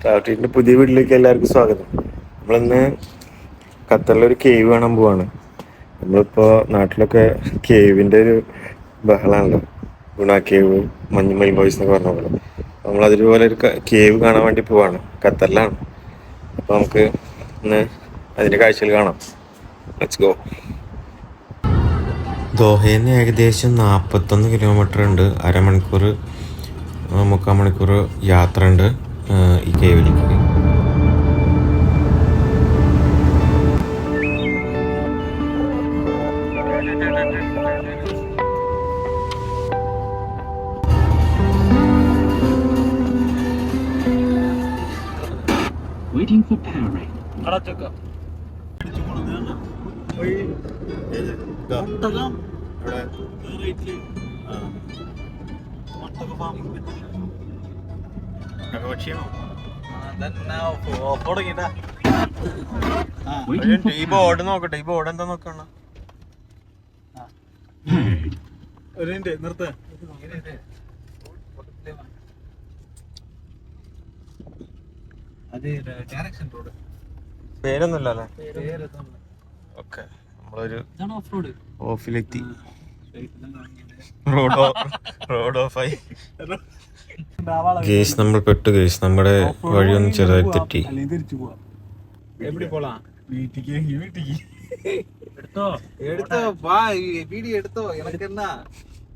റാവ്ടീൻ്റെ പുതിയ വീട്ടിലേക്ക് എല്ലാവർക്കും സ്വാഗതം. നമ്മളിന്ന് ഖത്തറിലൊരു കേവ് കാണാൻ പോവാണ്. നമ്മളിപ്പോൾ നാട്ടിലൊക്കെ കേവിൻ്റെ ഒരു ബഹളാണല്ലോ, ഗുണാക്കേവ്, മഞ്ഞുമ്മൽ ബോയ്സ് എന്നൊക്കെ പറഞ്ഞ പോലെ. നമ്മളതുപോലെ ഒരു കേവ് കാണാൻ വേണ്ടി പോവാണ്, ഖത്തറിലാണ്. അപ്പോൾ നമുക്ക് ഇന്ന് അതിൻ്റെ കാഴ്ചകൾ കാണാം. Let's go. ദോഹയിൽ നിന്ന് ഏകദേശം 41 കിലോമീറ്റർ ഉണ്ട്. അരമണിക്കൂർ 3/4 മണിക്കൂർ യാത്ര ഉണ്ട് ഈ കേവിലേക്ക്. Waiting for powering. ഈ ബോർഡ് നോക്കട്ടെ, ഈ ബോർഡ് എന്താ നോക്കണം. പേരൊന്നുമില്ലല്ലേ? ഓക്കെ, നമ്മളൊരു ഓഫിലെത്തി. റോഡ് ഓഫായി. കേസ് നമ്മൾ പെട്ടു. കേസ് നമ്മുടെ വഴിയൊന്നും ചെറുതായി തെറ്റി.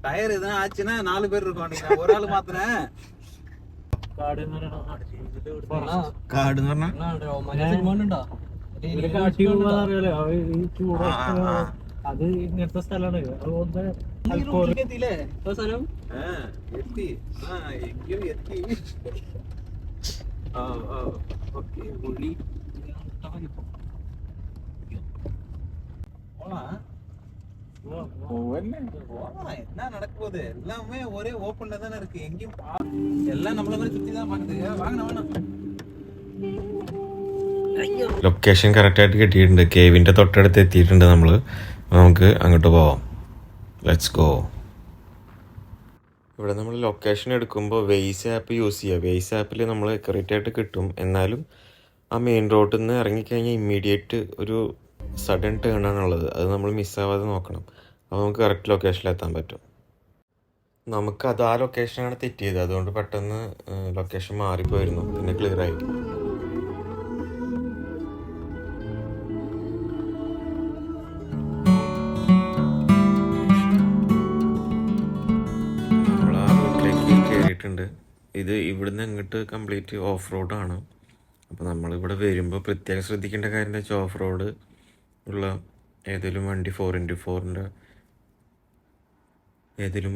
டயர் எதுனா ஆச்சுன்னா 4 பேர் இருக்கோம். நீங்க ஒரு ஆள் மாத்தினேன். കാട് എന്ന് പറഞ്ഞാ അത് ഇങ്ങനത്തെ സ്ഥലമാണ്. என்ன நடக்க போகுது? எல்லாமே ஒரே ஓப்பன்ல தானே இருக்கு. எங்கேயும் எல்லாம் நம்மள மாதிரி சுத்தி தான் பாக்குது. வாங்க. ലൊക്കേഷൻ കറക്റ്റായിട്ട് കിട്ടിയിട്ടുണ്ട്. കേവിൻ്റെ തൊട്ടടുത്ത് എത്തിയിട്ടുണ്ട് നമ്മൾ. നമുക്ക് അങ്ങോട്ട് പോവാം. Let's go. ഇവിടെ നമ്മൾ ലൊക്കേഷൻ എടുക്കുമ്പോൾ വെയ്സ് ആപ്പ് യൂസ് ചെയ്യുക. വെയ്സ് ആപ്പിൽ നമ്മൾ കറക്റ്റായിട്ട് കിട്ടും. എന്നാലും ആ മെയിൻ റോഡിൽ നിന്ന് ഇറങ്ങിക്കഴിഞ്ഞാൽ ഇമ്മീഡിയറ്റ് ഒരു സഡൻ ടേൺ ആണുള്ളത്. അത് നമ്മൾ മിസ്സാവാതെ നോക്കണം. അപ്പോൾ നമുക്ക് കറക്റ്റ് ലൊക്കേഷനിൽ എത്താൻ പറ്റും. നമുക്കത് ആ ലൊക്കേഷനാണ് തെറ്റിയത്. അതുകൊണ്ട് പെട്ടെന്ന് ലൊക്കേഷൻ മാറിപ്പോയിരുന്നു. പിന്നെ ക്ലിയർ ആയി. നമ്മൾ ആ റോഡിലേക്ക് കയറിയിട്ടുണ്ട്. ഇത് ഇവിടുന്ന് അങ്ങോട്ട് കംപ്ലീറ്റ് ഓഫ് റോഡാണ്. അപ്പോൾ നമ്മളിവിടെ വരുമ്പോൾ പ്രത്യേകം ശ്രദ്ധിക്കേണ്ട കാര്യം എന്താ വെച്ചാൽ ഓഫ് റോഡ് ഉള്ള ഏതെങ്കിലും വണ്ടി 4x4ൻ്റെ ഏതെങ്കിലും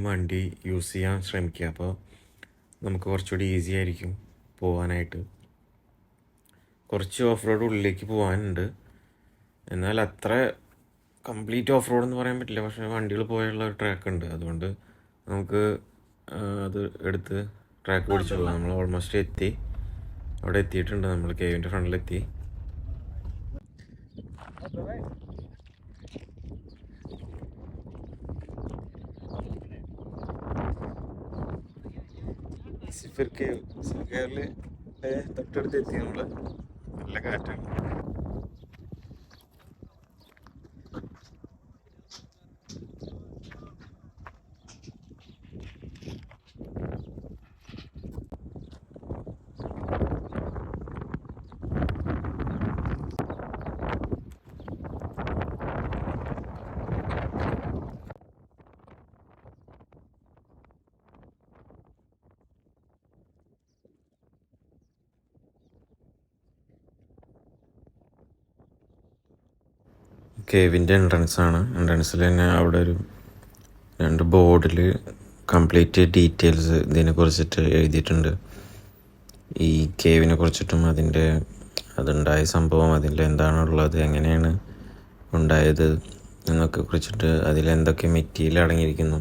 വണ്ടി യൂസ് ചെയ്യാൻ ശ്രമിക്കുക. അപ്പോൾ നമുക്ക് കുറച്ചുകൂടി ഈസി ആയിരിക്കും പോകാനായിട്ട്. കുറച്ച് ഓഫ് റോഡ് ഉള്ളിലേക്ക് പോകാനുണ്ട്. എന്നാൽ അത്ര കംപ്ലീറ്റ് ഓഫ് റോഡ് എന്ന് പറയാൻ പറ്റില്ല. പക്ഷേ വണ്ടികൾ പോയുള്ള ഒരു ട്രാക്ക് ഉണ്ട്. അതുകൊണ്ട് നമുക്ക് അത് എടുത്ത് ട്രാക്ക് പിടിച്ച് പോകാം. നമ്മൾ ഓൾമോസ്റ്റ് എത്തി. അവിടെ എത്തിയിട്ടുണ്ട്. നമ്മൾ കേവിൻ്റെ ഫ്രണ്ടിലെത്തി. കേവില് തൊട്ടടുത്ത് എത്തി. നമ്മൾ നല്ല കാറ്റാണ്. കേവിൻ്റെ എൻട്രൻസാണ്. എൻട്രൻസിൽ തന്നെ അവിടെ ഒരു 2 ബോർഡിൽ കംപ്ലീറ്റ് ഡീറ്റെയിൽസ് ഇതിനെക്കുറിച്ചിട്ട് എഴുതിയിട്ടുണ്ട്. ഈ കേവിനെ കുറിച്ചിട്ടും അതുണ്ടായ സംഭവം, അതിൽ എന്താണുള്ളത്, എങ്ങനെയാണ് ഉണ്ടായത് എന്നൊക്കെ കുറിച്ചിട്ട്, അതിലെന്തൊക്കെ മെറ്റീരിയൽ അടങ്ങിയിരിക്കുന്നു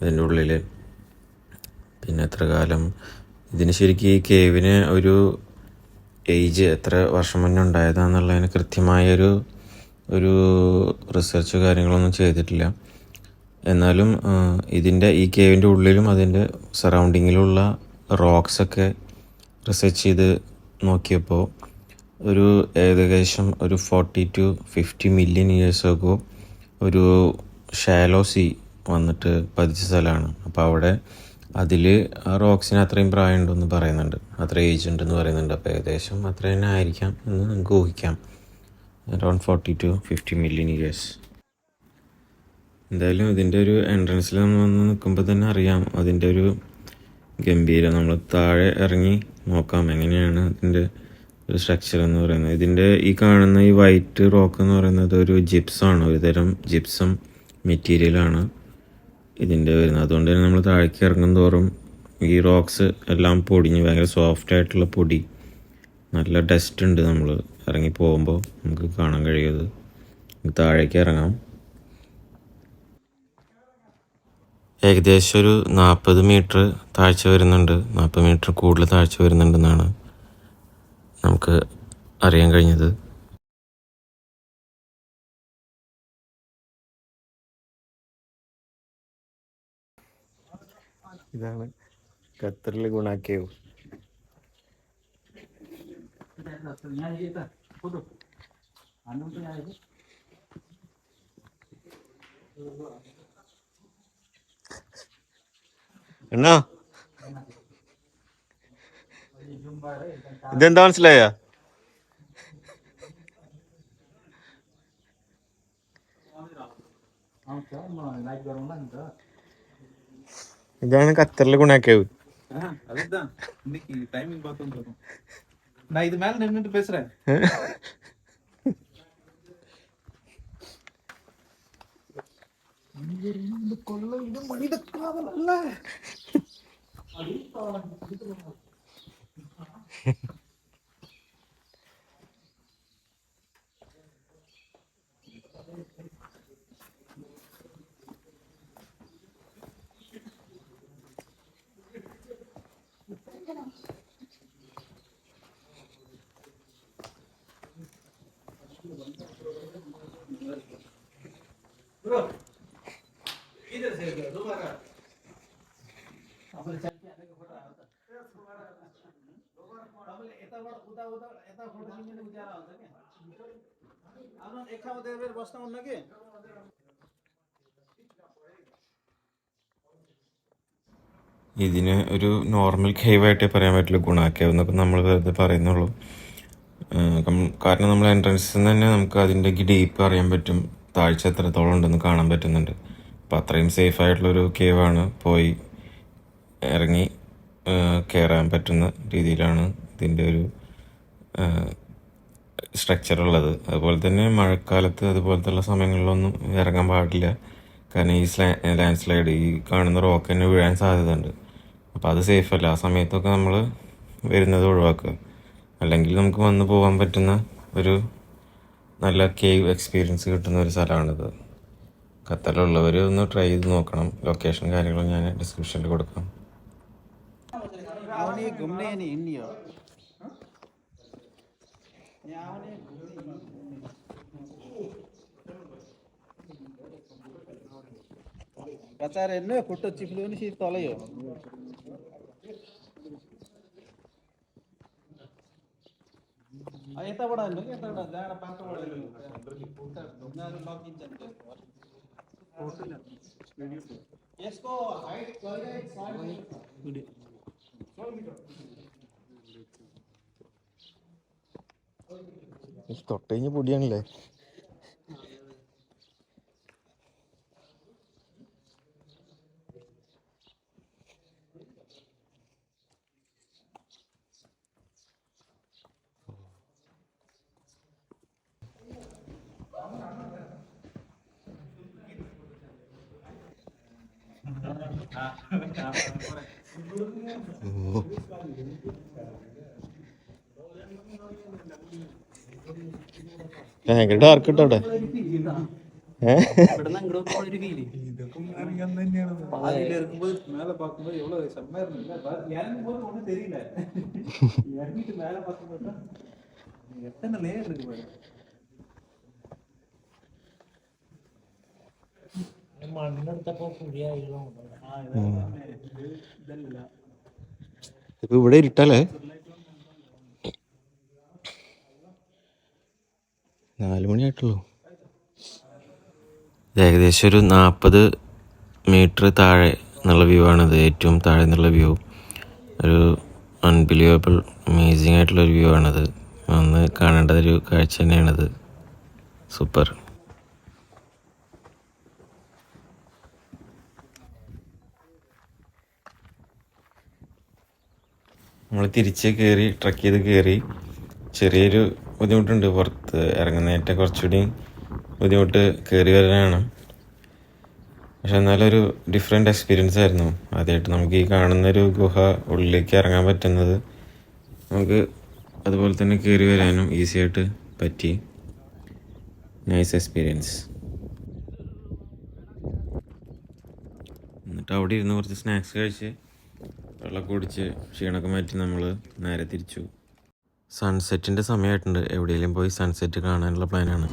അതിൻ്റെ ഉള്ളിൽ, പിന്നെ എത്ര കാലം ഇതിന് ശരിക്കും ഈ കേവിന് ഒരു ഏജ് എത്ര വർഷം മുന്നേ ഉണ്ടായതാണെന്നുള്ളതിന് കൃത്യമായൊരു റിസർച്ച് കാര്യങ്ങളൊന്നും ചെയ്തിട്ടില്ല. എന്നാലും ഈ കേവിൻ്റെ ഉള്ളിലും അതിൻ്റെ സറൗണ്ടിങ്ങിലുള്ള റോക്സൊക്കെ റിസർച്ച് ചെയ്ത് നോക്കിയപ്പോൾ ഒരു ഏകദേശം ഒരു 40 to 50 മില്യൺ ഇയേഴ്സ് ആകോ ഒരു ഷാലോ സീ വന്നിട്ട് പതിച്ച സ്ഥലമാണ്. അപ്പോൾ അവിടെ അതിൽ ആ റോക്സിന് അത്രയും പ്രായമുണ്ടെന്ന് പറയുന്നുണ്ട്, അത്ര ഏജ് ഉണ്ടെന്ന് പറയുന്നുണ്ട്. അപ്പോൾ ഏകദേശം അത്ര തന്നെ ആയിരിക്കാം എന്ന് നമുക്ക് ഊഹിക്കാം, അറൗണ്ട് 40 to 50 മില്യൺ ഇയേഴ്സ്. എന്തായാലും ഇതിൻ്റെ ഒരു എൻട്രൻസിൽ നമ്മൾ വന്ന് നിൽക്കുമ്പോൾ തന്നെ അറിയാം അതിൻ്റെ ഒരു ഗംഭീരം. നമ്മൾ താഴെ ഇറങ്ങി നോക്കാം എങ്ങനെയാണ് ഇതിൻ്റെ ഒരു സ്ട്രക്ചർ എന്ന് പറയുന്നത്. ഇതിൻ്റെ ഈ കാണുന്ന ഈ വൈറ്റ് റോക്ക് എന്ന് പറയുന്നത് ഒരു ജിപ്സാണ്, ഒരു തരം ജിപ്സം മെറ്റീരിയലാണ് ഇതിൻ്റെ വരുന്നത്. അതുകൊണ്ട് തന്നെ നമ്മൾ താഴേക്ക് ഇറങ്ങും തോറും ഈ റോക്സ് എല്ലാം പൊടിഞ്ഞ് ഭയങ്കര സോഫ്റ്റ് ആയിട്ടുള്ള പൊടി, നല്ല ഡസ്റ്റ് ഉണ്ട്. നമ്മൾ ഇറങ്ങി പോകുമ്പോൾ നമുക്ക് കാണാൻ കഴിയുന്നത്. താഴേക്ക് ഇറങ്ങാം. ഏകദേശം ഒരു 40 മീറ്റർ താഴ്ച വരുന്നുണ്ട്, 40 മീറ്റർ കൂടുതൽ താഴ്ച വരുന്നുണ്ടെന്നാണ് നമുക്ക് അറിയാൻ കഴിഞ്ഞത്. ഇതാണ് ഖത്തറിലെ ഗുണാക്കേവ്. എന്നാ ഇതെന്താ മനസ്സിലായ? ഇതാണ് ഖത്തറിലെ ഗുണാക്കേവ്. அதுதான் இன்னைக்கு டைமிங் பார்த்துட்டு இருக்கோம். நான் இது மேல நின்னுட்டு பேசுறேன். கொள்ள இது மனித காதல் அல்ல. Bro, इधर से दोबारा आपण चल के आने का फोटो आता है दोबारा आपण एता उदा उदा एता फोटो निघून उजाला होता के आपण एखाद्या वेळ बसता म्हणलं की ഇതിന് ഒരു നോർമൽ കേവായിട്ടേ പറയാൻ പറ്റില്ല, ഗുണാക്കേവ് എന്നൊക്കെ നമ്മൾ വെറുതെ പറയുന്നുള്ളൂ. കാരണം നമ്മൾ എൻട്രൻസിൽ നിന്ന് തന്നെ നമുക്ക് അതിൻ്റെ ഡീപ്പ് അറിയാൻ പറ്റും, താഴ്ച എത്രത്തോളം ഉണ്ടെന്ന് കാണാൻ പറ്റുന്നുണ്ട്. അപ്പോൾ അത്രയും സേഫ് ആയിട്ടുള്ളൊരു കേവാണ്, പോയി ഇറങ്ങി കയറാൻ പറ്റുന്ന രീതിയിലാണ് ഇതിൻ്റെ ഒരു സ്ട്രക്ചർ ഉള്ളത്. അതുപോലെ തന്നെ മഴക്കാലത്ത് അതുപോലത്തെ സമയങ്ങളിലൊന്നും ഇറങ്ങാൻ പാടില്ല, കാരണം ഈ ലാൻഡ് സ്ലൈഡ്, ഈ കാണുന്ന റോക്ക് തന്നെ വീഴാൻ സാധ്യതയുണ്ട്. അപ്പോൾ അത് സേഫല്ല. ആ സമയത്തൊക്കെ നമ്മൾ വരുന്നത് ഒഴിവാക്കുക. അല്ലെങ്കിൽ നമുക്ക് വന്നു പോകാൻ പറ്റുന്ന ഒരു നല്ല കേവ് എക്സ്പീരിയൻസ് കിട്ടുന്ന ഒരു സ്ഥലമാണിത്. ഖത്തറിലുള്ളവർ ഒന്ന് ട്രൈ ചെയ്ത് നോക്കണം. ലൊക്കേഷൻ കാര്യങ്ങളും ഞാൻ ഡിസ്ക്രിപ്ഷനിൽ കൊടുക്കാം. കച്ചാരെന്നെ ഫുട്ട് ചിപ്ലുവിന് ശരി തൊലയോ एता बड़ा है एता बड़ा जाना पांच बड़ा है अंदर की फोटो ना लॉग इन चलते फोटो ना वीडियो इसको हाइट कर दे 100 मीटर തൊട്ടേഞ്ഞ് പൊടിയാണല്ലേ. ഭയങ്കര ഡാർക്ക് കിട്ടോ അവിടെ. மேல பாக்கும்போது எவ்வளவு செம்மையா இருந்தது, இறங்கும் போது ஒண்ணும் தெரியல, இறங்கிட்டு மேல பாக்கும்போது எத்தனை லேயர் இருக்கு பாரு. മണ്ണെടുത്തപ്പോ പുതിയ இதெல்லாம் ഇപ്പോൾ ഇവിടെ ഇരുട്ടല്ലേ? 4 മണിയായിട്ടുള്ളൂ. ഏകദേശം ഒരു 40 മീറ്റർ താഴെ എന്നുള്ള വ്യൂ ആണിത്. ഏറ്റവും താഴെ നിന്നുള്ള വ്യൂ. ഒരു അൺബിലീവബിൾ അമേസിങ് ആയിട്ടുള്ളൊരു വ്യൂ ആണിത്. ഒന്ന് കാണേണ്ടതൊരു കാഴ്ച തന്നെയാണിത്. സൂപ്പർ. നമ്മൾ തിരിച്ച് കയറി ട്രക്ക് ചെയ്ത് കയറി. ചെറിയൊരു ബുദ്ധിമുട്ടുണ്ട് പുറത്ത് ഇറങ്ങുന്നതായിട്ട്, കുറച്ചുകൂടി ബുദ്ധിമുട്ട് കയറി വരാനാണ്. പക്ഷെ എന്നാലൊരു ഡിഫറെൻ്റ് എക്സ്പീരിയൻസ് ആയിരുന്നു. ആദ്യമായിട്ട് നമുക്ക് ഈ കാണുന്നൊരു ഗുഹ ഉള്ളിലേക്ക് ഇറങ്ങാൻ പറ്റുന്നത് നമുക്ക് അതുപോലെ തന്നെ കയറി വരാനും ഈസി ആയിട്ട് പറ്റി. Nice experience. എന്നിട്ട് അവിടെ ഇരുന്ന് കുറച്ച് സ്നാക്സ് കഴിച്ച് വെള്ളമൊക്കെ കുടിച്ച് ക്ഷീണമൊക്കെ മാറ്റി നമ്മൾ നേരെ തിരിച്ചു. സൺസെറ്റിൻ്റെ സമയമായിട്ടുണ്ട്. എവിടെയെങ്കിലും പോയി സൺസെറ്റ് കാണാനുള്ള പ്ലാനാണ്.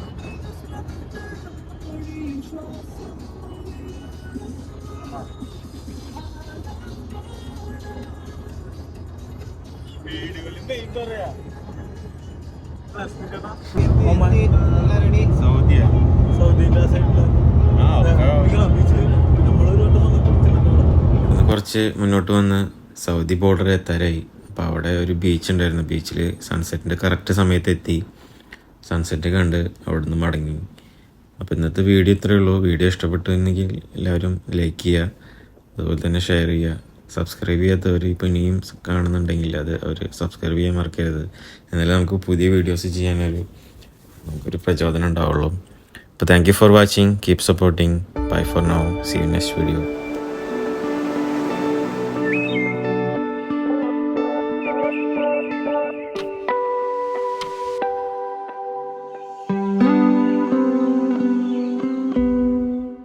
കുറച്ച് മുന്നോട്ട് വന്ന് സൗദി ബോർഡർ എത്താറായി. അപ്പോൾ അവിടെ ഒരു ബീച്ച് ഉണ്ടായിരുന്നു. ബീച്ചിൽ സൺസെറ്റിൻ്റെ കറക്റ്റ് സമയത്ത് എത്തി. സൺസെറ്റ് കണ്ട് അവിടെ നിന്ന് മടങ്ങി. അപ്പോൾ ഇന്നത്തെ വീഡിയോ ഇത്രയേ ഉള്ളൂ. വീഡിയോ ഇഷ്ടപ്പെട്ടുവെങ്കിൽ എല്ലാവരും ലൈക്ക് ചെയ്യുക, അതുപോലെ തന്നെ ഷെയർ ചെയ്യുക. സബ്സ്ക്രൈബ് ചെയ്യാത്തവർ ഇപ്പോൾ ഇനിയും കാണുന്നുണ്ടെങ്കിൽ അത് അവർ സബ്സ്ക്രൈബ് ചെയ്യാൻ മറക്കരുത്. എന്നാലും നമുക്ക് പുതിയ വീഡിയോസ് നമുക്കൊരു പ്രചോദനം ഉണ്ടാവുള്ളൂ. അപ്പോൾ thank you for watching. Keep supporting. Bye for now. See you next video.